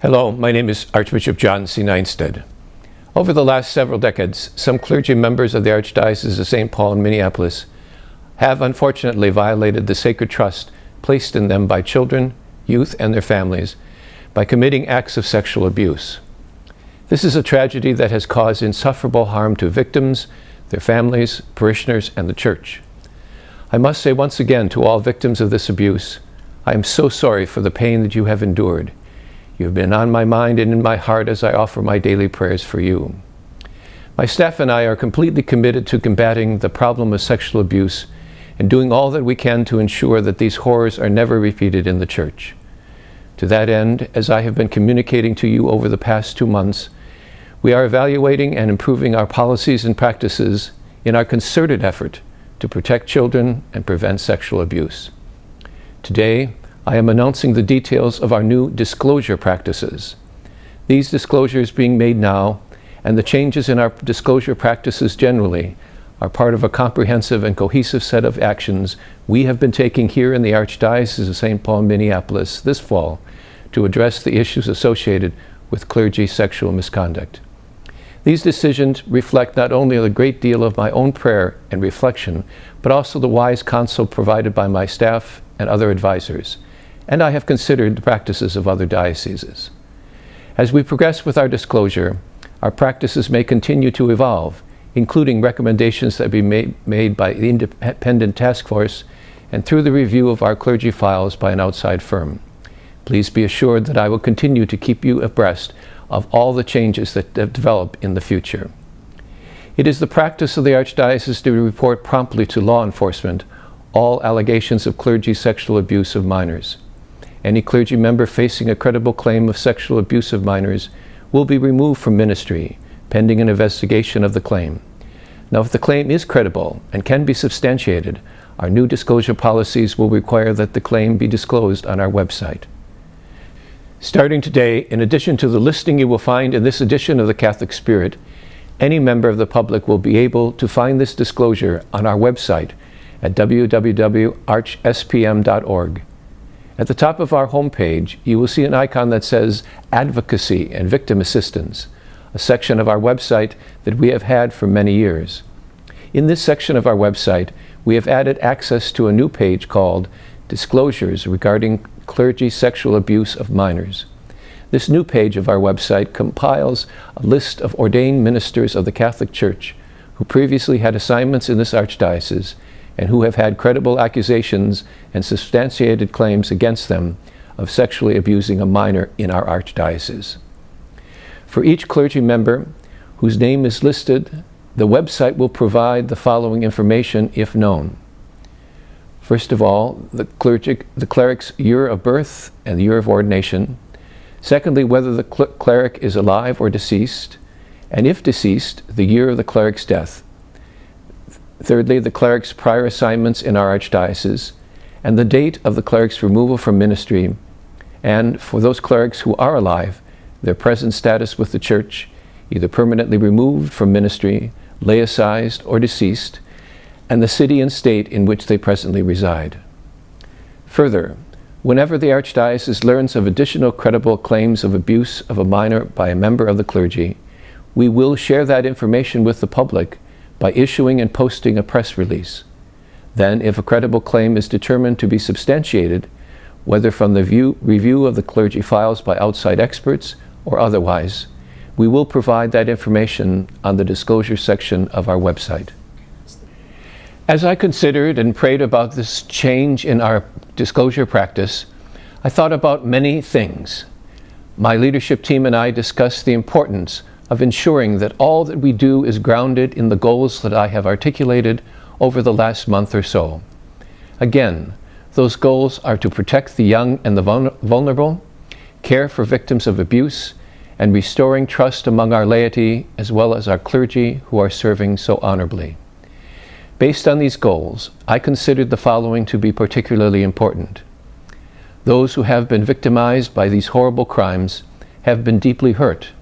Hello, my name is Archbishop John Nienstedt. Over the last several decades, some clergy members of the Archdiocese of St. Paul in Minneapolis have unfortunately violated the sacred trust placed in them by children, youth, and their families by committing acts of sexual abuse. This is a tragedy that has caused insufferable harm to victims, their families, parishioners, and the Church. I must say once again to all victims of this abuse, I am so sorry for the pain that you have endured. You have been on my mind and in my heart as I offer my daily prayers for you. My staff and I are completely committed to combating the problem of sexual abuse and doing all that we can to ensure that these horrors are never repeated in the Church. To that end, as I have been communicating to you over the past 2 months, we are evaluating and improving our policies and practices in our concerted effort to protect children and prevent sexual abuse. Today, I am announcing the details of our new disclosure practices. These disclosures being made now, and the changes in our disclosure practices generally, are part of a comprehensive and cohesive set of actions we have been taking here in the Archdiocese of St. Paul, Minneapolis this fall to address the issues associated with clergy sexual misconduct. These decisions reflect not only a great deal of my own prayer and reflection, but also the wise counsel provided by my staff and other advisors. And I have considered the practices of other dioceses. As we progress with our disclosure, our practices may continue to evolve, including recommendations that be made by the independent task force and through the review of our clergy files by an outside firm. Please be assured that I will continue to keep you abreast of all the changes that develop in the future. It is the practice of the Archdiocese to report promptly to law enforcement all allegations of clergy sexual abuse of minors. Any clergy member facing a credible claim of sexual abuse of minors will be removed from ministry, pending an investigation of the claim. Now, if the claim is credible and can be substantiated, our new disclosure policies will require that the claim be disclosed on our website. Starting today, in addition to the listing you will find in this edition of the Catholic Spirit, any member of the public will be able to find this disclosure on our website at www.archspm.org. At the top of our homepage, you will see an icon that says Advocacy and Victim Assistance, a section of our website that we have had for many years. In this section of our website, we have added access to a new page called Disclosures Regarding Clergy Sexual Abuse of Minors. This new page of our website compiles a list of ordained ministers of the Catholic Church who previously had assignments in this archdiocese and who have had credible accusations and substantiated claims against them of sexually abusing a minor in our archdiocese. For each clergy member whose name is listed, the website will provide the following information if known. First of all, the cleric's year of birth and the year of ordination. Secondly, whether the cleric is alive or deceased, and if deceased, the year of the cleric's death. Thirdly, the cleric's prior assignments in our archdiocese, and the date of the cleric's removal from ministry, and for those clerics who are alive, their present status with the Church, either permanently removed from ministry, laicized, or deceased, and the city and state in which they presently reside. Further, whenever the Archdiocese learns of additional credible claims of abuse of a minor by a member of the clergy, we will share that information with the public by issuing and posting a press release. Then, if a credible claim is determined to be substantiated, whether from the review of the clergy files by outside experts or otherwise, we will provide that information on the disclosure section of our website. As I considered and prayed about this change in our disclosure practice, I thought about many things. My leadership team and I discussed the importance of ensuring that all that we do is grounded in the goals that I have articulated over the last month or so. Again, those goals are to protect the young and the vulnerable, care for victims of abuse, and restoring trust among our laity as well as our clergy who are serving so honorably. Based on these goals, I considered the following to be particularly important. Those who have been victimized by these horrible crimes have been deeply hurt.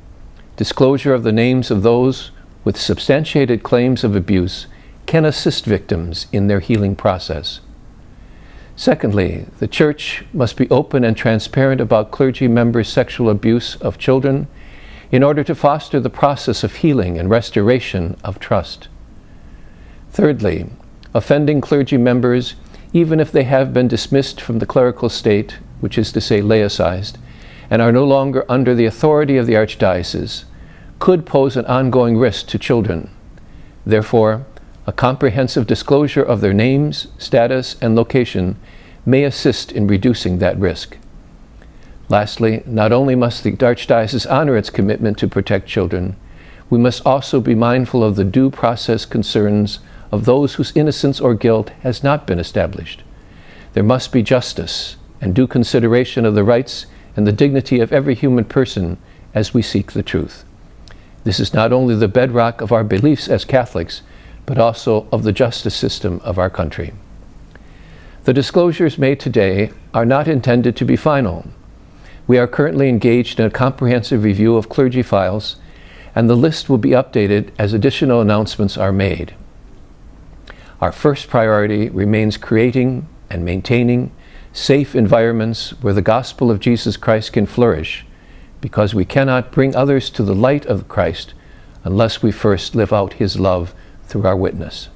Disclosure of the names of those with substantiated claims of abuse can assist victims in their healing process. Secondly, the Church must be open and transparent about clergy members' sexual abuse of children in order to foster the process of healing and restoration of trust. Thirdly, offending clergy members, even if they have been dismissed from the clerical state, which is to say laicized, and are no longer under the authority of the Archdiocese, could pose an ongoing risk to children. Therefore, a comprehensive disclosure of their names, status, and location may assist in reducing that risk. Lastly, not only must the Archdiocese honor its commitment to protect children, we must also be mindful of the due process concerns of those whose innocence or guilt has not been established. There must be justice and due consideration of the rights and the dignity of every human person as we seek the truth. This is not only the bedrock of our beliefs as Catholics, but also of the justice system of our country. The disclosures made today are not intended to be final. We are currently engaged in a comprehensive review of clergy files, and the list will be updated as additional announcements are made. Our first priority remains creating and maintaining safe environments where the gospel of Jesus Christ can flourish, because we cannot bring others to the light of Christ unless we first live out his love through our witness.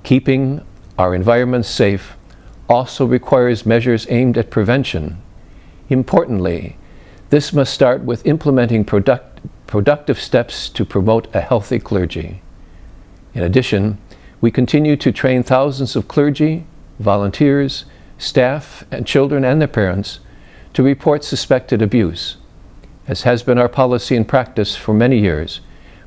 Keeping our environments safe also requires measures aimed at prevention. Importantly, this must start with implementing productive steps to promote a healthy clergy. In addition, we continue to train thousands of clergy, volunteers, staff, and children and their parents to report suspected abuse. As has been our policy and practice for many years,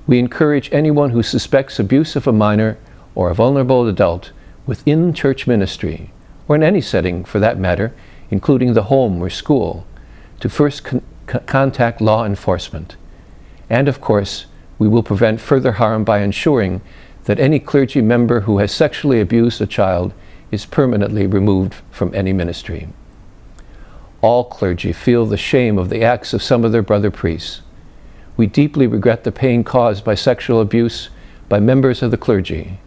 we encourage anyone who suspects abuse of a minor or a vulnerable adult within church ministry, or in any setting for that matter, including the home or school, to first contact law enforcement. And of course, we will prevent further harm by ensuring that any clergy member who has sexually abused a child is permanently removed from any ministry. All clergy feel the shame of the acts of some of their brother priests. We deeply regret the pain caused by sexual abuse by members of the clergy,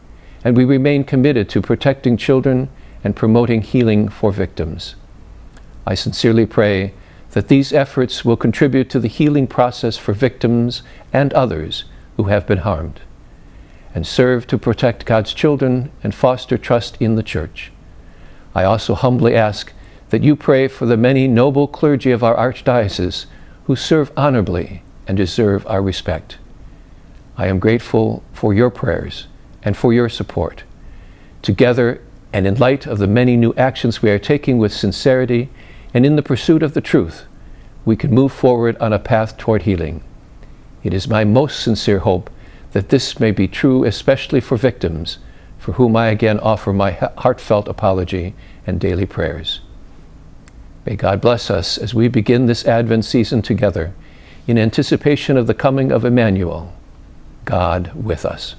and we remain committed to protecting children and promoting healing for victims. I sincerely pray that these efforts will contribute to the healing process for victims and others who have been harmed, and serve to protect God's children and foster trust in the Church. I also humbly ask that you pray for the many noble clergy of our Archdiocese who serve honorably and deserve our respect. I am grateful for your prayers and for your support. Together, and in light of the many new actions we are taking with sincerity and in the pursuit of the truth, we can move forward on a path toward healing. It is my most sincere hope that this may be true, especially for victims, for whom I again offer my heartfelt apology and daily prayers. May God bless us as we begin this Advent season together in anticipation of the coming of Emmanuel, God with us.